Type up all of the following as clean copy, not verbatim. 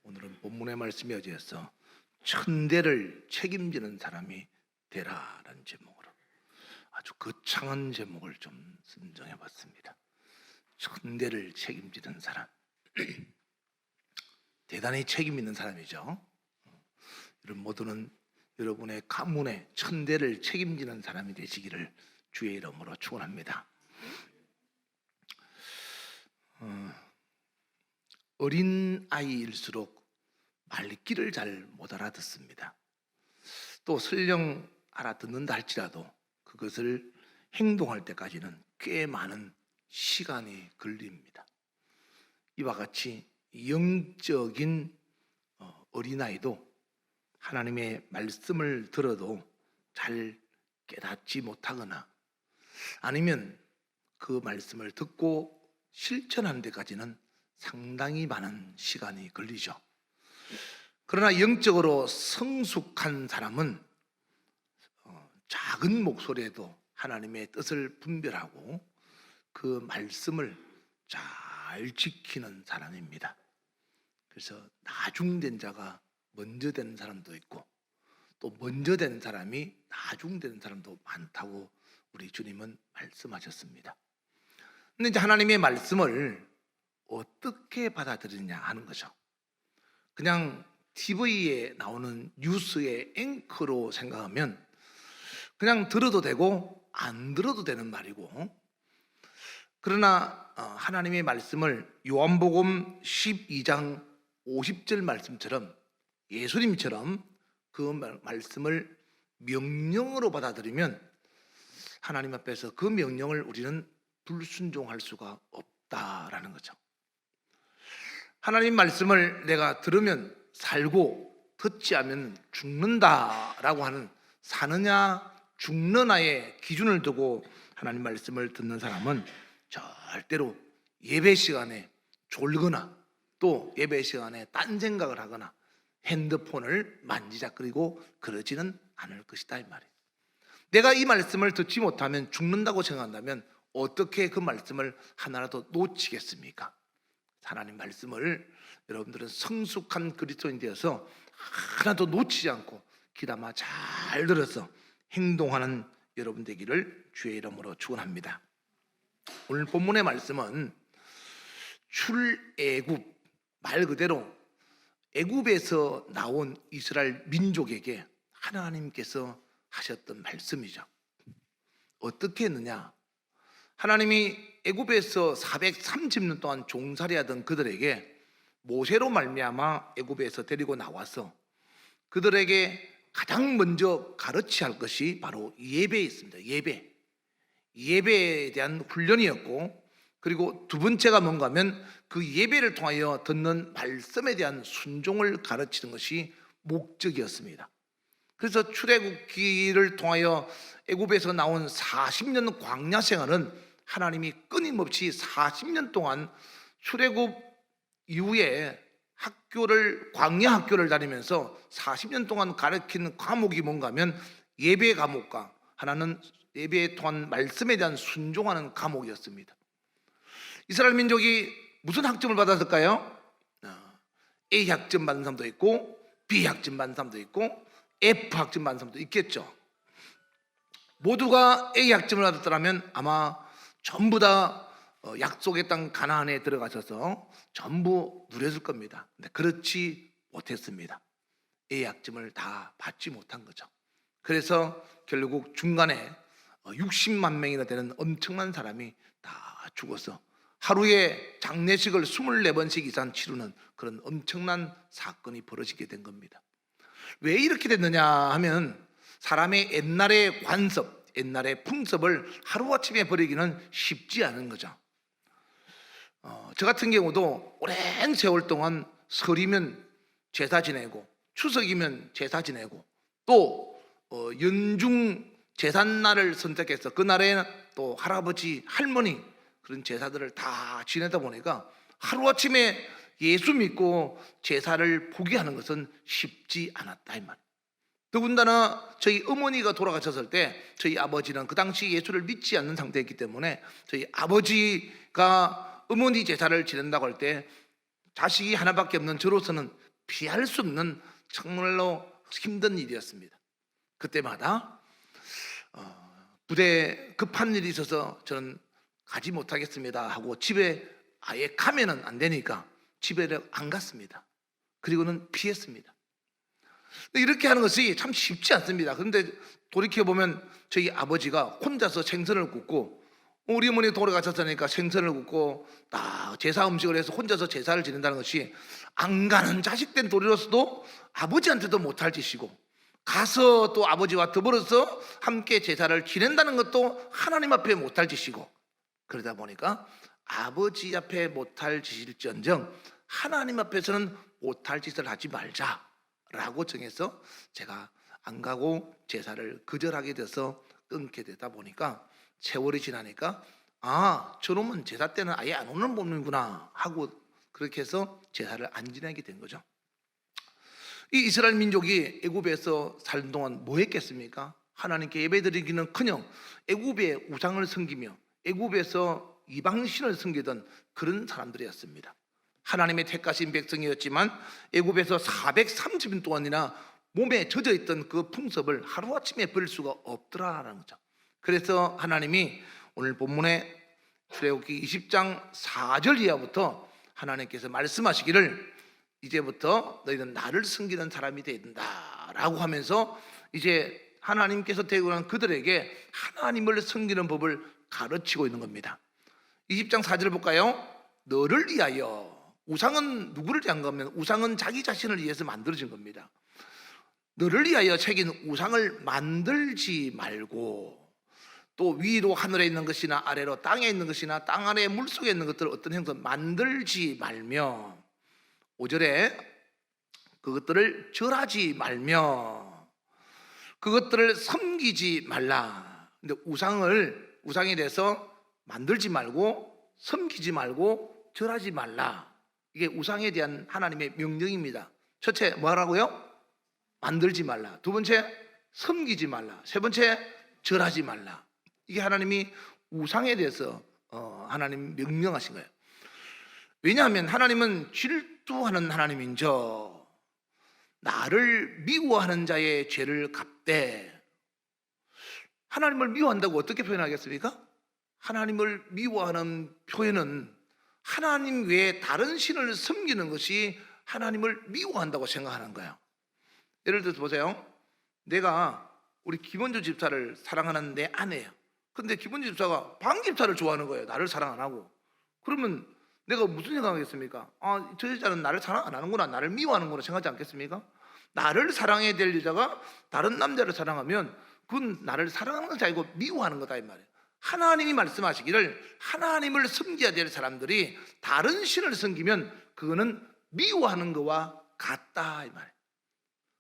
오늘은 본문의 말씀이 어디에서 천대를 책임지는 사람이 되라라는 제목으로 아주 거창한 제목을 좀 선정해 봤습니다. 천대를 책임지는 사람. 대단히 책임 있는 사람이죠. 여러분 모두는 여러분의 가문의 천대를 책임지는 사람이 되시기를 주의 이름으로 축원합니다. 어린 아이일수록 말귀를 잘 못 알아듣습니다. 또 설령 알아듣는다 할지라도 그것을 행동할 때까지는 꽤 많은 시간이 걸립니다. 이와 같이 영적인 어린아이도 하나님의 말씀을 들어도 잘 깨닫지 못하거나 아니면 그 말씀을 듣고 실천하는 데까지는 상당히 많은 시간이 걸리죠. 그러나 영적으로 성숙한 사람은 작은 목소리에도 하나님의 뜻을 분별하고 그 말씀을 잘 지키는 사람입니다. 그래서 나중된 자가 먼저 되는 사람도 있고 또 먼저 된 사람이 나중된 사람도 많다고 우리 주님은 말씀하셨습니다. 근데 이제 하나님의 말씀을 어떻게 받아들이냐 하는 거죠. 그냥 TV에 나오는 뉴스의 앵커로 생각하면 그냥 들어도 되고 안 들어도 되는 말이고, 그러나 하나님의 말씀을 요한복음 12장 50절 말씀처럼 예수님처럼 그 말씀을 명령으로 받아들이면 하나님 앞에서 그 명령을 우리는 불순종할 수가 없다라는 거죠. 하나님 말씀을 내가 들으면 살고 듣지 않으면 죽는다라고 하는 사느냐 죽느냐의 기준을 두고 하나님 말씀을 듣는 사람은 절대로 예배 시간에 졸거나 또 예배 시간에 딴 생각을 하거나 핸드폰을 만지작거리고 그러지는 않을 것이다 이 말이에요. 내가 이 말씀을 듣지 못하면 죽는다고 생각한다면 어떻게 그 말씀을 하나라도 놓치겠습니까? 하나님 말씀을 여러분들은 성숙한 그리스도인이 되어서 하나도 놓치지 않고 귀담아 잘 들어서 행동하는 여러분 되기를 주의 이름으로 축원합니다. 오늘 본문의 말씀은 출애굽, 말 그대로 애굽에서 나온 이스라엘 민족에게 하나님께서 하셨던 말씀이죠. 어떻게 했느냐? 하나님이 애굽에서 430년 동안 종살이하던 그들에게 모세로 말미암아 애굽에서 데리고 나와서 그들에게 가장 먼저 가르쳐야 할 것이 바로 예배에 있습니다. 예배에 대한 훈련이었고, 그리고 두 번째가 뭔가 하면 그 예배를 통하여 듣는 말씀에 대한 순종을 가르치는 것이 목적이었습니다. 그래서 출애굽기를 통하여 애굽에서 나온 40년 광야 생활은 하나님이 끊임없이 40년 동안 출애굽 이후에 광야 학교를 다니면서 40년 동안 가르치는 과목이 뭔가 하면 예배 과목과 하나는 예배에 통한 말씀에 대한 순종하는 과목이었습니다. 이스라엘 민족이 무슨 학점을 받았을까요? A 학점 받은 사람도 있고 B 학점 받은 사람도 있고 F 학점 받은 사람도 있겠죠. 모두가 A 학점을 받았더라면 아마 전부 다 약속의 땅 가나안에 들어가셔서 전부 누렸을 겁니다. 근데 그렇지 못했습니다. A 학점을 다 받지 못한 거죠. 그래서 결국 중간에 60만 명이나 되는 엄청난 사람이 다 죽어서 하루에 장례식을 24번씩 이상 치르는 그런 엄청난 사건이 벌어지게 된 겁니다. 왜 이렇게 됐느냐 하면 사람의 옛날의 관습, 옛날의 풍습을 하루아침에 버리기는 쉽지 않은 거죠. 저 같은 경우도 오랜 세월 동안 설이면 제사 지내고 추석이면 제사 지내고 또 연중 제삿날을 선택해서 그날에 또 할아버지, 할머니 그런 제사들을 다 지내다 보니까 하루아침에 예수 믿고 제사를 포기하는 것은 쉽지 않았다 이 말이에요. 더군다나 저희 어머니가 돌아가셨을 때 저희 아버지는 그 당시 예수를 믿지 않는 상태였기 때문에 저희 아버지가 어머니 제사를 지낸다고 할 때 자식이 하나밖에 없는 저로서는 피할 수 없는 정말로 힘든 일이었습니다. 그때마다 부대에 급한 일이 있어서 저는 가지 못하겠습니다 하고 집에 아예 가면은 안 되니까 집에 안 갔습니다. 그리고는 피했습니다. 이렇게 하는 것이 참 쉽지 않습니다. 그런데 돌이켜보면 저희 아버지가 혼자서 생선을 굽고, 우리 어머니 돌아가셨으니까 생선을 굽고 딱 제사 음식을 해서 혼자서 제사를 지낸다는 것이 안 가는 자식된 도리로서도 아버지한테도 못할 짓이고, 가서 또 아버지와 더불어서 함께 제사를 지낸다는 것도 하나님 앞에 못할 짓이고, 그러다 보니까 아버지 앞에 못할 짓일지언정 하나님 앞에서는 못할 짓을 하지 말자라고 정해서 제가 안 가고 제사를 거절하게 돼서 끊게 되다 보니까, 세월이 지나니까 저놈은 제사 때는 아예 안 오는 몸이구나 하고 그렇게 해서 제사를 안 지내게 된 거죠. 이 이스라엘 민족이 애굽에서 살던 동안 뭐 했겠습니까? 하나님께 예배드리기는커녕 애굽의 우상을 섬기며 애굽에서 이방신을 섬기던 그런 사람들이었습니다. 하나님의 택하신 백성이었지만 애굽에서 430년 동안이나 몸에 젖어있던 그 풍습을 하루아침에 버릴 수가 없더라라는 거죠. 그래서 하나님이 오늘 본문에 출애굽기 20장 4절 이하부터 하나님께서 말씀하시기를 이제부터 너희는 나를 섬기는 사람이 되어야 된다라고 하면서 이제 하나님께서 대우한 그들에게 하나님을 섬기는 법을 가르치고 있는 겁니다. 20장 4절을 볼까요? 너를 위하여. 우상은 누구를 위한 거면 우상은 자기 자신을 위해서 만들어진 겁니다. 너를 위하여 새긴 우상을 만들지 말고, 또 위로 하늘에 있는 것이나 아래로 땅에 있는 것이나 땅 아래 물속에 있는 것들을 어떤 형상 만들지 말며, 5절에 그것들을 절하지 말며 그것들을 섬기지 말라. 근데 우상에 대해서 만들지 말고 섬기지 말고 절하지 말라. 이게 우상에 대한 하나님의 명령입니다. 첫째 뭐라고요? 만들지 말라. 두 번째 섬기지 말라. 세 번째 절하지 말라. 이게 하나님이 우상에 대해서 하나님 명령하신 거예요. 왜냐하면 하나님은 질투하는 하나님인저 나를 미워하는 자의 죄를 갚되. 하나님을 미워한다고 어떻게 표현하겠습니까? 하나님을 미워하는 표현은 하나님 외에 다른 신을 섬기는 것이 하나님을 미워한다고 생각하는 거예요. 예를 들어서 보세요. 내가 우리 김원주 집사를 사랑하는 내 아내예요. 근데 김원주 집사가 방 집사를 좋아하는 거예요. 나를 사랑 안 하고. 그러면 내가 무슨 생각하겠습니까? 저 여자는 나를 사랑 안 하는구나, 나를 미워하는구나 생각하지 않겠습니까? 나를 사랑해야 될 여자가 다른 남자를 사랑하면 그건 나를 사랑하는 것이 아니고 미워하는 거다 이 말이에요. 하나님이 말씀하시기를 하나님을 섬겨야 될 사람들이 다른 신을 섬기면 그거는 미워하는 거와 같다 이 말이에요.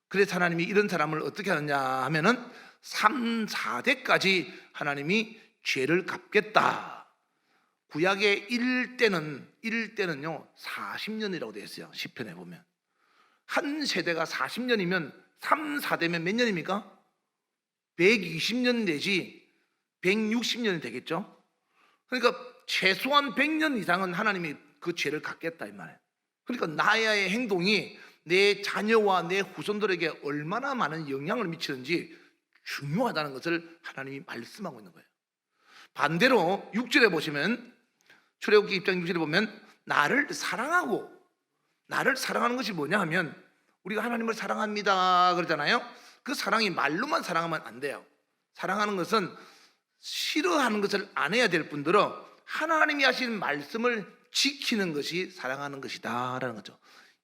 그래서 하나님이 이런 사람을 어떻게 하느냐 하면은 3, 4대까지 하나님이 죄를 갚겠다. 구약의 1대는요 40년이라고 되어 있어요. 시편에 보면 한 세대가 40년이면 3, 4대면 몇 년입니까? 120년 내지 160년이 되겠죠. 그러니까 최소한 100년 이상은 하나님이 그 죄를 갚겠다 이 말이에요. 그러니까 나의 행동이 내 자녀와 내 후손들에게 얼마나 많은 영향을 미치는지 중요하다는 것을 하나님이 말씀하고 있는 거예요. 반대로 6절에 보시면, 출애굽기 20장 6절에 보면 나를 사랑하는 것이 뭐냐 하면, 우리가 하나님을 사랑합니다 그러잖아요. 그 사랑이 말로만 사랑하면 안 돼요. 사랑하는 것은 싫어하는 것을 안 해야 될 뿐더러 하나님이 하신 말씀을 지키는 것이 사랑하는 것이다 라는 거죠.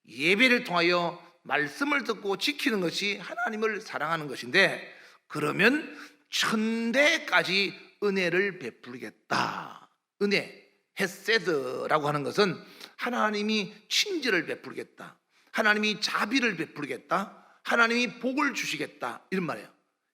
예배를 통하여 말씀을 듣고 지키는 것이 하나님을 사랑하는 것인데, 그러면 1000대까지 은혜를 베풀겠다. 은혜, 헤세드라고 하는 것은 하나님이 친절을 베풀겠다, 하나님이 자비를 베풀겠다, 하나님이 복을 주시겠다 이런 말이에요.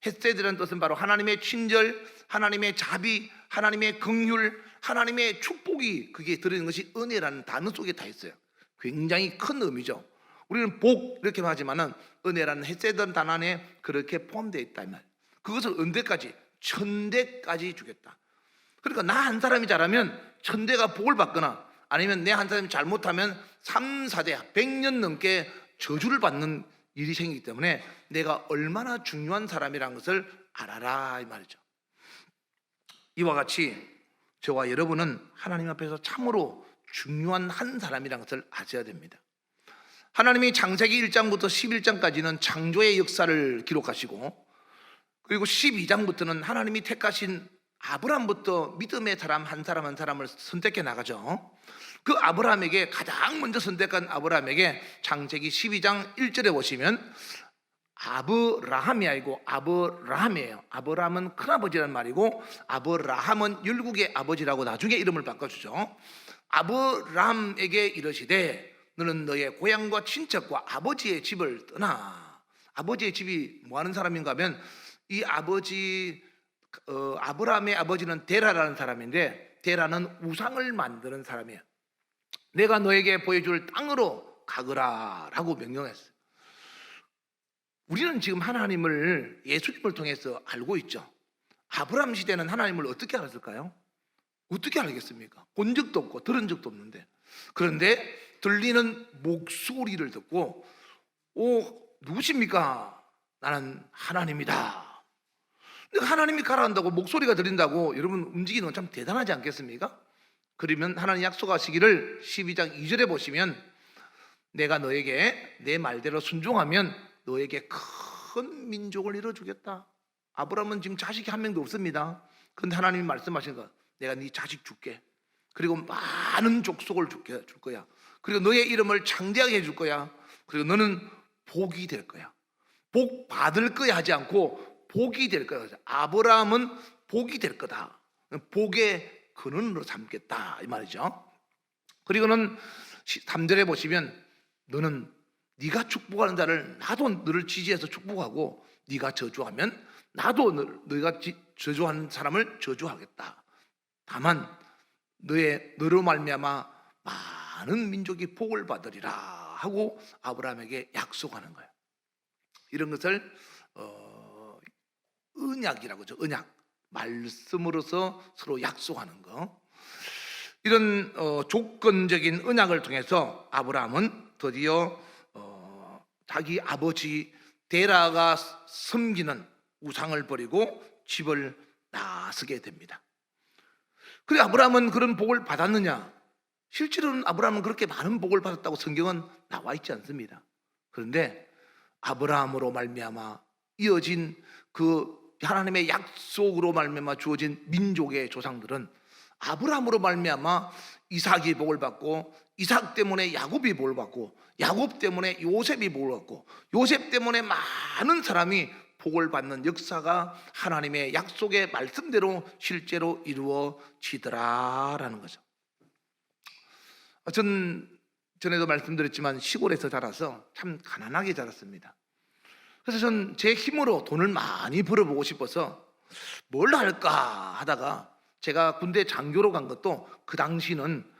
헤세드라는 뜻은 바로 하나님의 친절, 하나님의 자비, 하나님의 긍휼, 하나님의 축복이 그게 들어있는 것이 은혜라는 단어 속에 다 있어요. 굉장히 큰 의미죠. 우리는 복 이렇게 하지만은 은혜라는 헤세드 단어 안에 그렇게 포함되어 있다 이 말. 그것을 언제까지? 1000대까지 주겠다. 그러니까 나 한 사람이 잘하면 1000대가 복을 받거나, 아니면 내 한 사람이 잘못하면 3, 4대 100년 넘게 저주를 받는 일이 생기기 때문에 내가 얼마나 중요한 사람이라는 것을 알아라 이 말이죠. 이와 같이 저와 여러분은 하나님 앞에서 참으로 중요한 한 사람이라는 것을 아셔야 됩니다. 하나님이 창세기 1장부터 11장까지는 창조의 역사를 기록하시고, 그리고 12장부터는 하나님이 택하신 아브라함부터 믿음의 사람 한 사람 한 사람을 선택해 나가죠. 그 아브라함에게, 가장 먼저 선택한 아브라함에게 창세기 12장 1절에 보시면 아브라함이 아니고 아브라함이에요. 아브라함은 큰아버지라는 말이고 아브라함은 열국의 아버지라고 나중에 이름을 바꿔주죠. 아브라함에게 이르시되 너는 너의 고향과 친척과 아버지의 집을 떠나. 아버지의 집이 뭐 하는 사람인가 하면 이 아버지 아브라함의 아버지는 데라라는 사람인데, 데라는 우상을 만드는 사람이에요. 내가 너에게 보여줄 땅으로 가거라 라고 명령했어요. 우리는 지금 하나님을 예수님을 통해서 알고 있죠. 아브라함 시대는 하나님을 어떻게 알았을까요? 어떻게 알겠습니까? 본 적도 없고 들은 적도 없는데. 그런데 들리는 목소리를 듣고 누구십니까? 나는 하나님이다. 하나님이 가라 한다고 목소리가 들린다고 여러분 움직이는 건 참 대단하지 않겠습니까? 그러면 하나님 약속하시기를 12장 2절에 보시면 내가 너에게 내 말대로 순종하면 너에게 큰 민족을 이뤄주겠다. 아브라함은 지금 자식이 한 명도 없습니다. 그런데 하나님이 말씀하신 거, 내가 네 자식 줄게. 그리고 많은 족속을 줄 거야. 그리고 너의 이름을 창대하게 해줄 거야. 그리고 너는 복이 될 거야. 복 받을 거야 하지 않고 복이 될 거야. 아브라함은 복이 될 거다. 복의 근원으로 삼겠다 이 말이죠. 그리고는 3절에 보시면 너는 네가 축복하는 자를 나도 너를 지지해서 축복하고, 네가 저주하면 나도 너가 저주하는 사람을 저주하겠다. 다만 너로 말미암아 많은 민족이 복을 받으리라 하고 아브라함에게 약속하는 거예요. 이런 것을 언약이라고 하죠. 언약, 말씀으로서 서로 약속하는 거. 이런 조건적인 언약을 통해서 아브라함은 드디어 자기 아버지 데라가 섬기는 우상을 버리고 집을 나서게 됩니다. 그래, 아브라함은 그런 복을 받았느냐? 실제로는 아브라함은 그렇게 많은 복을 받았다고 성경은 나와 있지 않습니다. 그런데 아브라함으로 말미암아 이어진 그 하나님의 약속으로 말미암아 주어진 민족의 조상들은 아브라함으로 말미암아 이삭이 복을 받고, 이삭 때문에 야곱이 복을 받고, 야곱 때문에 요셉이 복을 받고, 요셉 때문에 많은 사람이 복을 받는 역사가 하나님의 약속의 말씀대로 실제로 이루어지더라라는 거죠. 전 전에도 말씀드렸지만 시골에서 자라서 참 가난하게 자랐습니다. 그래서 전 제 힘으로 돈을 많이 벌어보고 싶어서 뭘 할까 하다가, 제가 군대 장교로 간 것도 그 당시는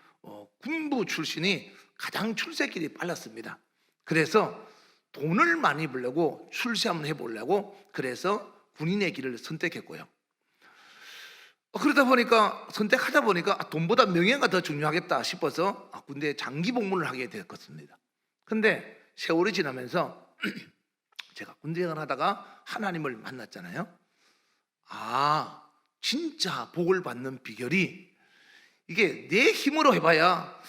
군부 출신이 가장 출세길이 빨랐습니다. 그래서 돈을 많이 벌려고 출세 한번 해보려고, 그래서 군인의 길을 선택했고요. 그러다 보니까 선택하다 보니까 돈보다 명예가 더 중요하겠다 싶어서 군대 장기 복무를 하게 되었습니다. 근데 세월이 지나면서 제가 군대 생활을 하다가 하나님을 만났잖아요. 진짜 복을 받는 비결이, 이게 내 힘으로 해봐야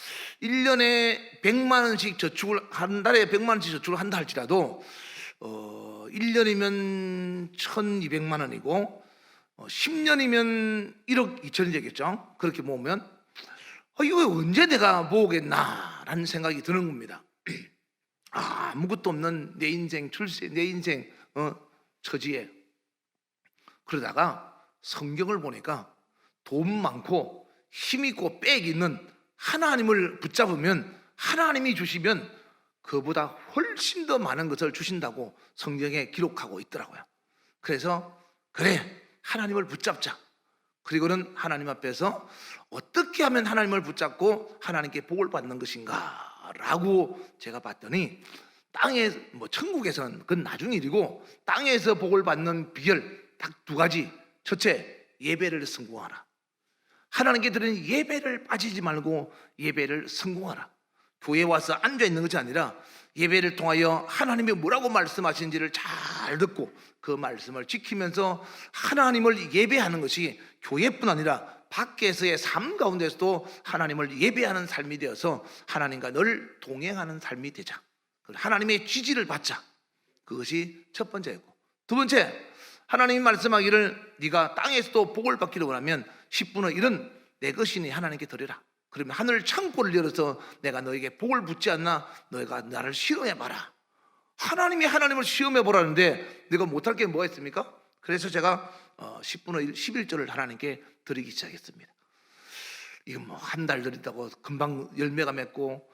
1년에 100만 원씩 저축을, 한 달에 100만 원씩 저축을 한다 할지라도 1년이면 1200만 원이고 10년이면 1억 2천이 되겠죠. 그렇게 모으면 이거 언제 내가 모으겠나 라는 생각이 드는 겁니다. 아무것도 없는 내 인생 출세, 내 인생 처지에. 그러다가 성경을 보니까 돈 많고 힘 있고 빽 있는 하나님을 붙잡으면, 하나님이 주시면 그보다 훨씬 더 많은 것을 주신다고 성경에 기록하고 있더라고요. 그래서 그래, 하나님을 붙잡자. 그리고는 하나님 앞에서 어떻게 하면 하나님을 붙잡고 하나님께 복을 받는 것인가 라고 제가 봤더니, 땅에 천국에서는 그건 나중 일이고, 땅에서 복을 받는 비결 딱 두 가지. 첫째, 예배를 성공하라. 하나님께 드리는 예배를 빠지지 말고 예배를 성공하라. 교회에 와서 앉아 있는 것이 아니라 예배를 통하여 하나님이 뭐라고 말씀하시는지를 잘 듣고 그 말씀을 지키면서 하나님을 예배하는 것이 교회뿐 아니라 밖에서의 삶 가운데서도 하나님을 예배하는 삶이 되어서 하나님과 늘 동행하는 삶이 되자. 하나님의 지지를 받자. 그것이 첫 번째이고, 두 번째, 하나님이 말씀하기를 네가 땅에서도 복을 받기를 원하면 10분의 1은 내 것이니 하나님께 드려라. 그러면 하늘 창고를 열어서 내가 너에게 복을 붓지 않나? 너희가 나를 시험해봐라. 하나님이 하나님을 시험해보라는데 내가 못할 게 뭐가 있습니까? 그래서 제가 10분의 1, 11조를 하나님께 드리기 시작했습니다. 이거 뭐 한 달 드린다고 금방 열매가 맺고,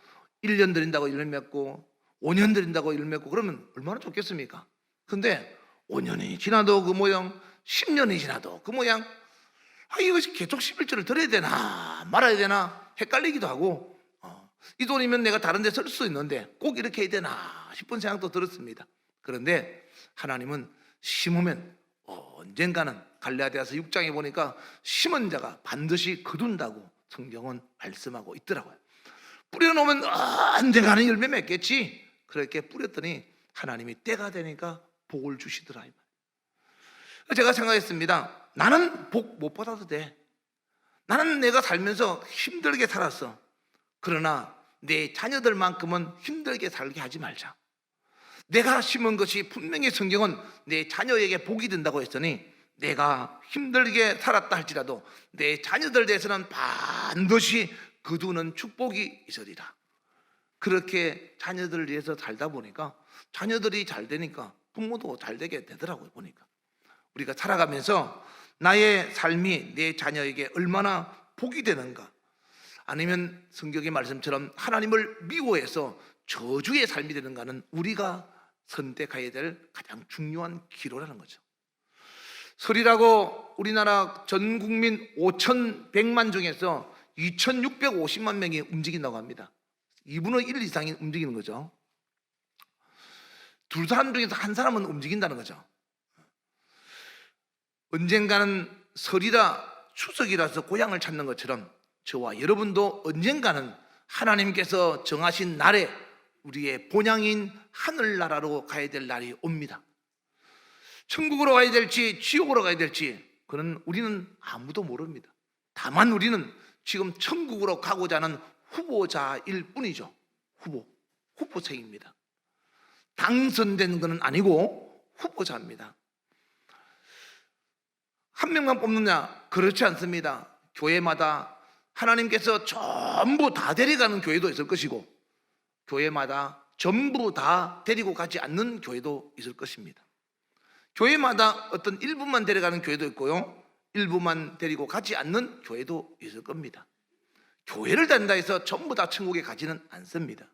1년 드린다고 열매 맺고, 5년 드린다고 열매 맺고, 그러면 얼마나 좋겠습니까? 근데 5년이 지나도 그 모양, 10년이 지나도 그 모양, 이것이 계속 11조를 드려야 되나 말아야 되나 헷갈리기도 하고, 이 돈이면 내가 다른 데 쓸 수 있는데 꼭 이렇게 해야 되나 싶은 생각도 들었습니다. 그런데 하나님은 심으면 언젠가는, 갈라디아서 6장에 보니까 심은 자가 반드시 거둔다고 성경은 말씀하고 있더라고요. 뿌려놓으면 언젠가는 열매 맺겠지. 그렇게 뿌렸더니 하나님이 때가 되니까 복을 주시더라. 제가 생각했습니다. 나는 복 못 받아도 돼. 나는 내가 살면서 힘들게 살았어. 그러나 내 자녀들만큼은 힘들게 살게 하지 말자. 내가 심은 것이 분명히 성경은 내 자녀에게 복이 된다고 했으니 내가 힘들게 살았다 할지라도 내 자녀들 대해서는 반드시 거두는 축복이 있으리라. 그렇게 자녀들을 위해서 살다 보니까 자녀들이 잘 되니까 부모도 잘 되게 되더라고요. 보니까 우리가 살아가면서 나의 삶이 내 자녀에게 얼마나 복이 되는가, 아니면 성경의 말씀처럼 하나님을 미워해서 저주의 삶이 되는가는 우리가 선택해야 될 가장 중요한 기로라는 거죠. 설이라고 우리나라 전 국민 5,100만 중에서 2,650만 명이 움직인다고 합니다. 2분의 1 이상이 움직이는 거죠. 두 사람 중에서 한 사람은 움직인다는 거죠. 언젠가는 설이라 추석이라서 고향을 찾는 것처럼 저와 여러분도 언젠가는 하나님께서 정하신 날에 우리의 본향인 하늘나라로 가야 될 날이 옵니다. 천국으로 가야 될지 지옥으로 가야 될지 그는 우리는 아무도 모릅니다. 다만 우리는 지금 천국으로 가고자 하는 후보자일 뿐이죠. 후보생입니다. 당선된 것은 아니고 후보자입니다. 한 명만 뽑느냐? 그렇지 않습니다. 교회마다 하나님께서 전부 다 데려가는 교회도 있을 것이고, 교회마다 전부 다 데리고 가지 않는 교회도 있을 것입니다. 교회마다 어떤 일부만 데려가는 교회도 있고요, 일부만 데리고 가지 않는 교회도 있을 겁니다. 교회를 다닌다 해서 전부 다 천국에 가지는 않습니다.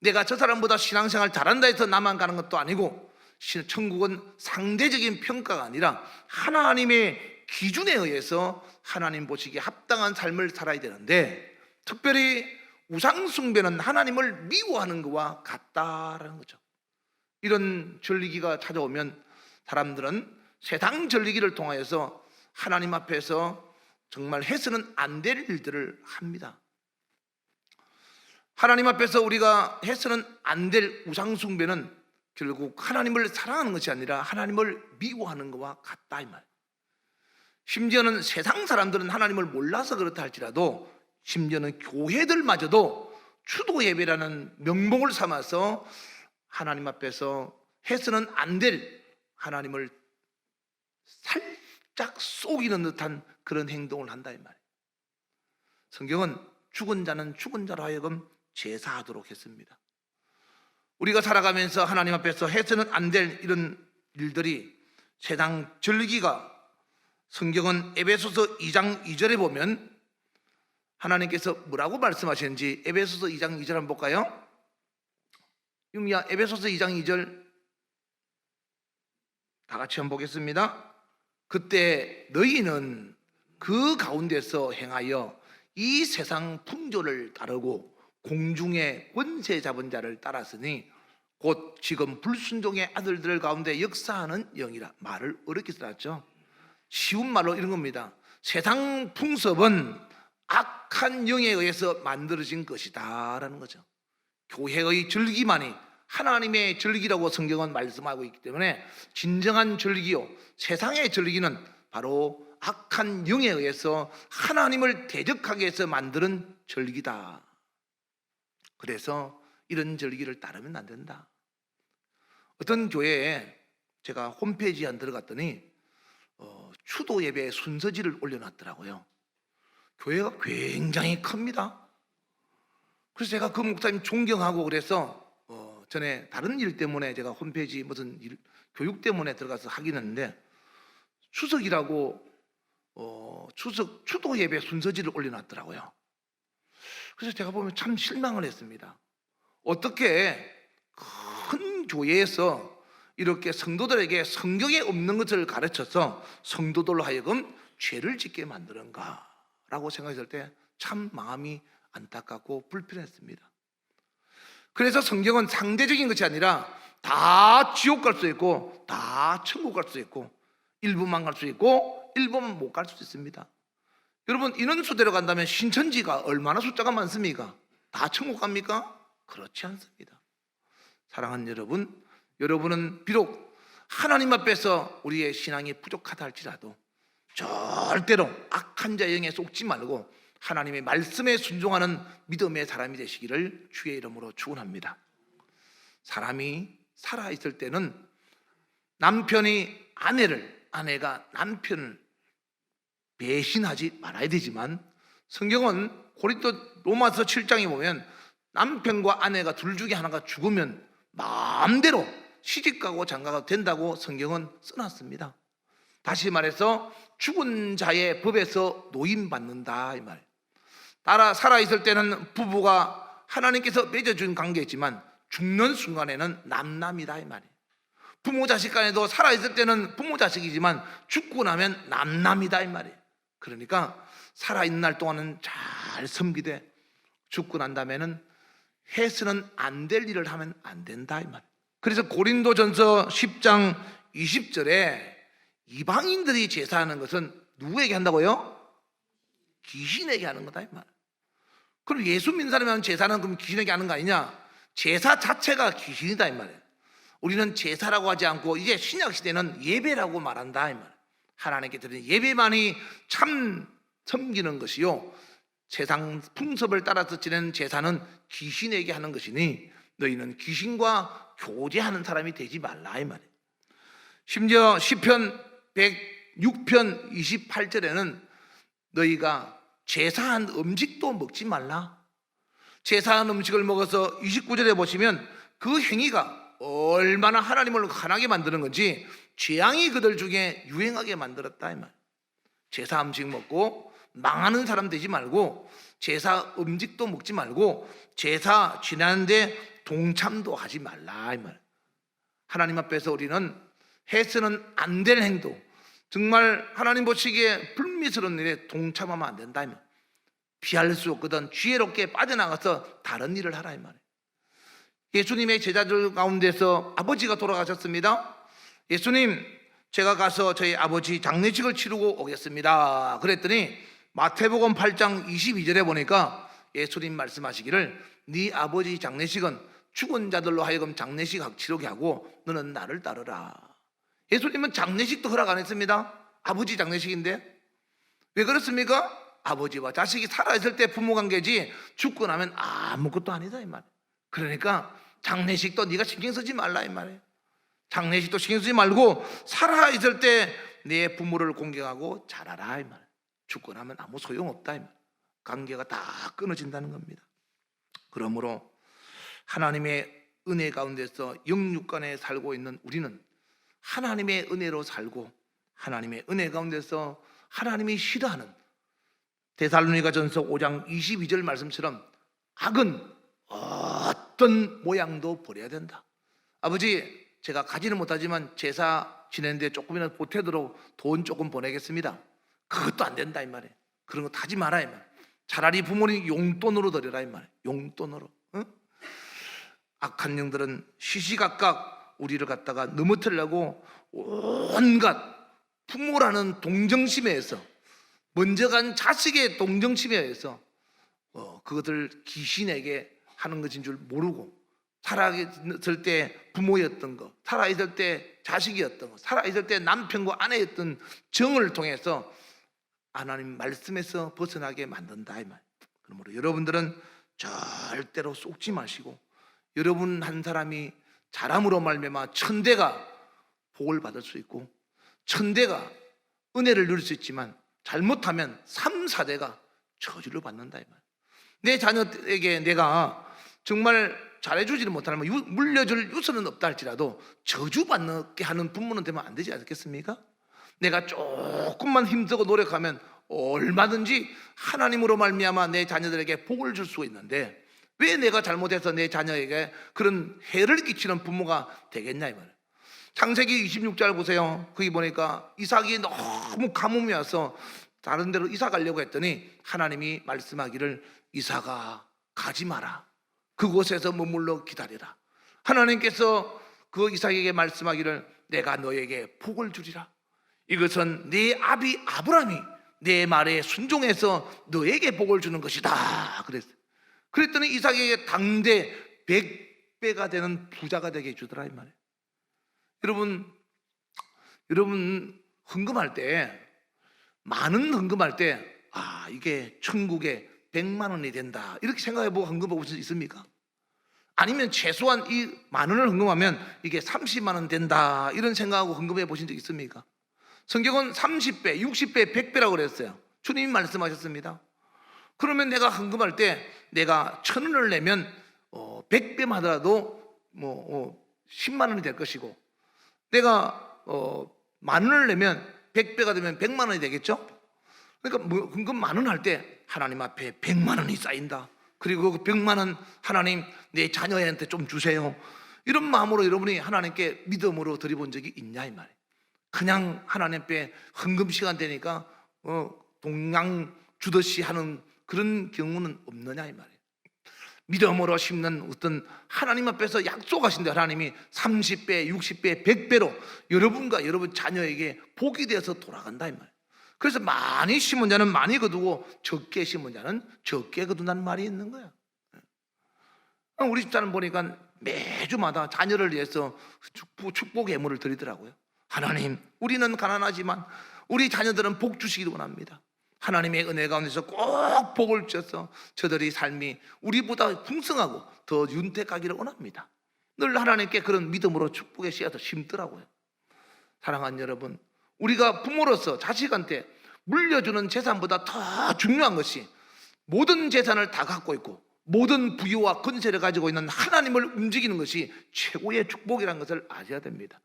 내가 저 사람보다 신앙생활 잘한다 해서 나만 가는 것도 아니고, 천국은 상대적인 평가가 아니라 하나님의 기준에 의해서 하나님 보시기에 합당한 삶을 살아야 되는데, 특별히 우상숭배는 하나님을 미워하는 것과 같다라는 거죠. 이런 전리기가 찾아오면 사람들은 세상 전리기를 통하여서 하나님 앞에서 정말 해서는 안 될 일들을 합니다. 하나님 앞에서 우리가 해서는 안 될 우상숭배는 결국 하나님을 사랑하는 것이 아니라 하나님을 미워하는 것과 같다 이 말. 심지어는 세상 사람들은 하나님을 몰라서 그렇다 할지라도, 심지어는 교회들마저도 추도 예배라는 명목을 삼아서 하나님 앞에서 해서는 안 될 하나님을 살짝 속이는 듯한 그런 행동을 한다 이 말이에요. 성경은 죽은 자는 죽은 자로 하여금 제사하도록 했습니다. 우리가 살아가면서 하나님 앞에서 해서는 안 될 이런 일들이, 세상 절기가, 성경은 에베소서 2장 2절에 보면 하나님께서 뭐라고 말씀하시는지 에베소서 2장 2절 한번 볼까요? 유미야, 에베소서 2장 2절 다 같이 한번 보겠습니다. 그때 너희는 그 가운데서 행하여 이 세상 풍조를 따르고 공중의 권세 잡은 자를 따랐으니 곧 지금 불순종의 아들들 가운데 역사하는 영이라. 말을 어렵게 써놨죠. 쉬운 말로 이런 겁니다. 세상 풍습은 악한 영에 의해서 만들어진 것이다 라는 거죠. 교회의 절기만이 하나님의 절기라고 성경은 말씀하고 있기 때문에 진정한 절기요, 세상의 절기는 바로 악한 영에 의해서 하나님을 대적하게 해서 만드는 절기다. 그래서 이런 절기를 따르면 안 된다. 어떤 교회에 제가 홈페이지에 안 들어갔더니 추도 예배 순서지를 올려놨더라고요. 교회가 굉장히 큽니다. 그래서 제가 그 목사님 존경하고 그래서 전에 다른 일 때문에 제가 홈페이지 무슨 일, 교육 때문에 들어가서 하긴 했는데 추석이라고 추석 추도 예배 순서지를 올려놨더라고요. 그래서 제가 보면 참 실망을 했습니다. 어떻게 큰 교회에서 이렇게 성도들에게 성경에 없는 것을 가르쳐서 성도들로 하여금 죄를 짓게 만드는가 라고 생각했을 때 참 마음이 안타깝고 불편했습니다. 그래서 성경은 상대적인 것이 아니라 다 지옥 갈 수 있고 다 천국 갈 수 있고 일부만 갈 수 있고 일부만 못 갈 수 있습니다. 여러분, 인원수대로 간다면 신천지가 얼마나 숫자가 많습니까? 다 천국 갑니까? 그렇지 않습니다. 사랑하는 여러분, 여러분은 비록 하나님 앞에서 우리의 신앙이 부족하다 할지라도 절대로 악한 자의 영에 속지 말고 하나님의 말씀에 순종하는 믿음의 사람이 되시기를 주의 이름으로 축원합니다. 사람이 살아있을 때는 남편이 아내를, 아내가 남편을 배신하지 말아야 되지만 성경은 고린도 로마서 7장에 보면 남편과 아내가 둘 중에 하나가 죽으면 마음대로 시집가고 장가가도 된다고 성경은 써놨습니다. 다시 말해서 죽은 자의 법에서 노임받는다 이 말. 따라 살아있을 때는 부부가 하나님께서 맺어준 관계지만 죽는 순간에는 남남이다 이 말이에요. 부모 자식 간에도 살아있을 때는 부모 자식이지만 죽고 나면 남남이다 이 말이에요. 그러니까 살아있는 날 동안은 잘 섬기되 죽고 난 다음에는 해서는 안 될 일을 하면 안 된다 이 말이에요. 그래서 고린도전서 10장 20절에 이방인들이 제사하는 것은 누구에게 한다고요? 귀신에게 하는 거다 이 말이에요. 그럼 예수 믿는 사람이 하는 제사는 그럼 귀신에게 하는 거 아니냐? 제사 자체가 귀신이다 이 말이에요. 우리는 제사라고 하지 않고 이제 신약 시대는 예배라고 말한다 이 말이에요. 하나님께 드리는 예배만이 참 섬기는 것이요, 세상 풍습을 따라서 지내는 제사는 귀신에게 하는 것이니 너희는 귀신과 교제하는 사람이 되지 말라 이 말이에요. 심지어 시편 106편 28절에는 너희가 제사한 음식도 먹지 말라. 제사한 음식을 먹어서 29절에 보시면 그 행위가 얼마나 하나님을 화나게 만드는 건지 재앙이 그들 중에 유행하게 만들었다 이 말. 제사 음식 먹고 망하는 사람 되지 말고 제사 음식도 먹지 말고 제사 지내는데 동참도 하지 말라 이 말. 하나님 앞에서 우리는 해서는 안 될 행동, 정말 하나님 보시기에 불미스러운 일에 동참하면 안 된다 이 말. 피할 수 없거든 지혜롭게 빠져나가서 다른 일을 하라 이 말이에요. 예수님의 제자들 가운데서 아버지가 돌아가셨습니다. 예수님, 제가 가서 저희 아버지 장례식을 치르고 오겠습니다. 그랬더니 마태복음 8장 22절에 보니까 예수님 말씀하시기를 네 아버지 장례식은 죽은 자들로 하여금 장례식 치르게 하고 너는 나를 따르라. 예수님은 장례식도 허락 안 했습니다. 아버지 장례식인데. 왜 그렇습니까? 아버지와 자식이 살아있을 때 부모 관계지 죽고 나면 아무것도 아니다 이 말이에요. 그러니까 장례식도 네가 신경 쓰지 말라 이 말이에요. 장례식도 신경 쓰지 말고 살아있을 때 내 부모를 공경하고 잘하라 이 말이에요. 죽고 나면 아무 소용없다 이 말이에요. 관계가 다 끊어진다는 겁니다. 그러므로 하나님의 은혜 가운데서 영육간에 살고 있는 우리는 하나님의 은혜로 살고 하나님의 은혜 가운데서 하나님이 싫어하는 데살로니가전서 5장 22절 말씀처럼 악은 어떤 모양도 버려야 된다. 아버지, 제가 가지는 못하지만 제사 지내는데 조금이라도 보태도록 돈 조금 보내겠습니다. 그것도 안 된다 이 말이에요. 그런 거 하지 마라 이 말이에요. 차라리 부모님 용돈으로 드려라 이 말이에요. 용돈으로. 응? 악한 영들은 시시각각 우리를 갖다가 넘어뜨리려고 온갖 부모라는 동정심에 의해서, 먼저 간 자식의 동정심에 의해서 그것을 귀신에게 하는 것인 줄 모르고, 살아있을 때 부모였던 거, 살아있을 때 자식이었던 거, 살아있을 때 남편과 아내였던 정을 통해서 하나님 말씀에서 벗어나게 만든다 이 말. 그러므로 여러분들은 절대로 속지 마시고, 여러분 한 사람이 잘함으로 말미암아 천대가 복을 받을 수 있고, 천대가 은혜를 누릴 수 있지만 잘못하면 3, 4대가 저주를 받는다 이 말. 내 자녀에게 내가 정말 잘해주지를 못하면 물려줄 유서는 없다 할지라도 저주받게 하는 부모는 되면 안 되지 않겠습니까? 내가 조금만 힘쓰고 노력하면 얼마든지 하나님으로 말미암아 내 자녀들에게 복을 줄 수 있는데, 왜 내가 잘못해서 내 자녀에게 그런 해를 끼치는 부모가 되겠냐 이 말이에요. 창세기 26절 보세요. 거기 보니까 이삭이 너무 가뭄이 와서 다른 데로 이사 가려고 했더니 하나님이 말씀하기를 이삭아 가지 마라, 그곳에서 머물러 기다리라. 하나님께서 그 이삭에게 말씀하기를 내가 너에게 복을 주리라. 이것은 네 아비 아브라함이 내 말에 순종해서 너에게 복을 주는 것이다 그랬어요. 그랬더니 이삭에게 당대 100배가 되는 부자가 되게 해주더라 이 말이에요. 여러분 헌금할 때, 많은 헌금할 때 이게 천국에 100만 원이 된다 이렇게 생각해보고 헌금해 보신 적 있습니까? 아니면 최소한 이 만 원을 헌금하면 이게 30만 원 된다 이런 생각하고 헌금해 보신 적 있습니까? 성경은 30배, 60배, 100배라고 그랬어요. 주님이 말씀하셨습니다. 그러면 내가 헌금할 때 내가 1,000원을 내면 100배만 하더라도 10만 원이 될 것이고, 내가 만 원을 내면 100배가 되면 100만 원이 되겠죠? 그러니까 헌금 만 원 할 때 하나님 앞에 100만 원이 쌓인다. 그리고 그 100만 원 하나님 내 자녀한테 좀 주세요. 이런 마음으로 여러분이 하나님께 믿음으로 드려본 적이 있냐 이 말이에요. 그냥 하나님 앞에 헌금 시간 되니까 동양 주듯이 하는 그런 경우는 없느냐 이 말이에요. 믿음으로 심는 어떤 하나님 앞에서 약속하신데 하나님이 30배, 60배, 100배로 여러분과 여러분 자녀에게 복이 되어서 돌아간다 이 말이에요. 그래서 많이 심은 자는 많이 거두고 적게 심은 자는 적게 거둔다는 말이 있는 거야. 우리 집사는 보니까 매주마다 자녀를 위해서 축복 예물을 드리더라고요. 하나님, 우리는 가난하지만 우리 자녀들은 복 주시기를 원합니다. 하나님의 은혜 가운데서 꼭 복을 주셔서 저들의 삶이 우리보다 풍성하고 더 윤택하기를 원합니다. 늘 하나님께 그런 믿음으로 축복의 씨앗을 심더라고요. 사랑하는 여러분, 우리가 부모로서 자식한테 물려주는 재산보다 더 중요한 것이 모든 재산을 다 갖고 있고 모든 부유와 권세를 가지고 있는 하나님을 움직이는 것이 최고의 축복이라는 것을 아셔야 됩니다.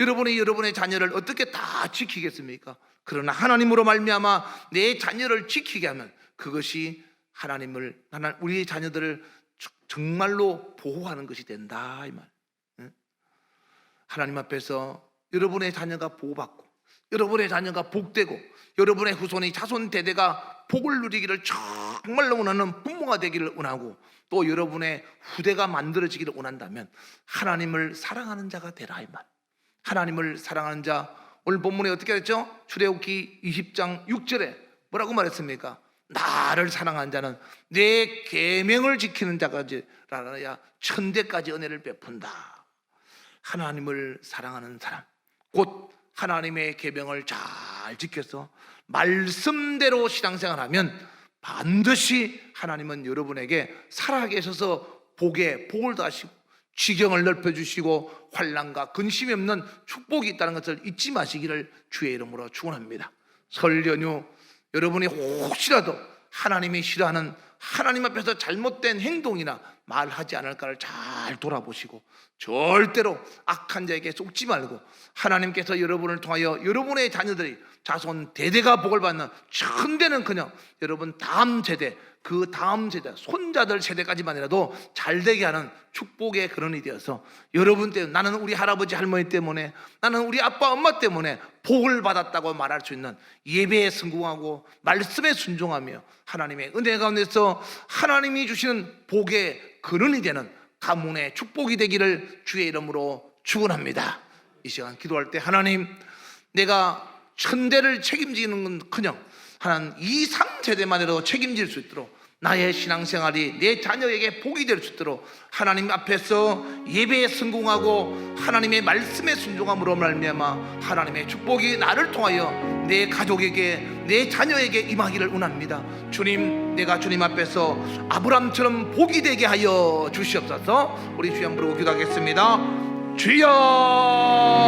여러분이 여러분의 자녀를 어떻게 다 지키겠습니까? 그러나 하나님으로 말미암아 내 자녀를 지키게 하면 그것이 우리의 자녀들을 정말로 보호하는 것이 된다 이 말. 하나님 앞에서 여러분의 자녀가 보호받고 여러분의 자녀가 복되고 여러분의 후손이 자손 대대가 복을 누리기를 정말로 원하는 부모가 되기를 원하고, 또 여러분의 후대가 만들어지기를 원한다면 하나님을 사랑하는 자가 되라 이 말. 하나님을 사랑하는 자, 오늘 본문에 어떻게 했죠? 출애굽기 20장 6절에 뭐라고 말했습니까? 나를 사랑하는 자는 내 계명을 지키는 자까지라야 천대까지 은혜를 베푼다. 하나님을 사랑하는 사람, 곧 하나님의 계명을 잘 지켜서 말씀대로 신앙생활하면 반드시 하나님은 여러분에게 살아계셔서 복을 더하시고 지경을 넓혀주시고 환난과 근심이 없는 축복이 있다는 것을 잊지 마시기를 주의 이름으로 축원합니다. 설 연휴 여러분이 혹시라도 하나님이 싫어하는 하나님 앞에서 잘못된 행동이나 말하지 않을까를 잘 돌아보시고 절대로 악한 자에게 속지 말고 하나님께서 여러분을 통하여 여러분의 자녀들이 자손 대대가 복을 받는 천대는커녕 여러분 다음 세대, 그 다음 세대, 손자들 세대까지만이라도 잘되게 하는 축복의 근원이 되어서 여러분 때문에, 나는 우리 할아버지 할머니 때문에, 나는 우리 아빠 엄마 때문에 복을 받았다고 말할 수 있는 예배에 성공하고 말씀에 순종하며 하나님의 은혜 가운데서 하나님이 주시는 복의 근원이 되는 가문의 축복이 되기를 주의 이름으로 축원합니다. 이 시간 기도할 때 하나님, 내가 천대를 책임지는 건커녕 한 2, 3세대만이라도 책임질 수 있도록 나의 신앙생활이 내 자녀에게 복이 될 수 있도록 하나님 앞에서 예배에 성공하고 하나님의 말씀에 순종함으로 말미암아 하나님의 축복이 나를 통하여 내 가족에게 내 자녀에게 임하기를 원합니다. 주님, 내가 주님 앞에서 아브람처럼 복이 되게 하여 주시옵소서. 우리 주여 부르고 기도하겠습니다. 주여.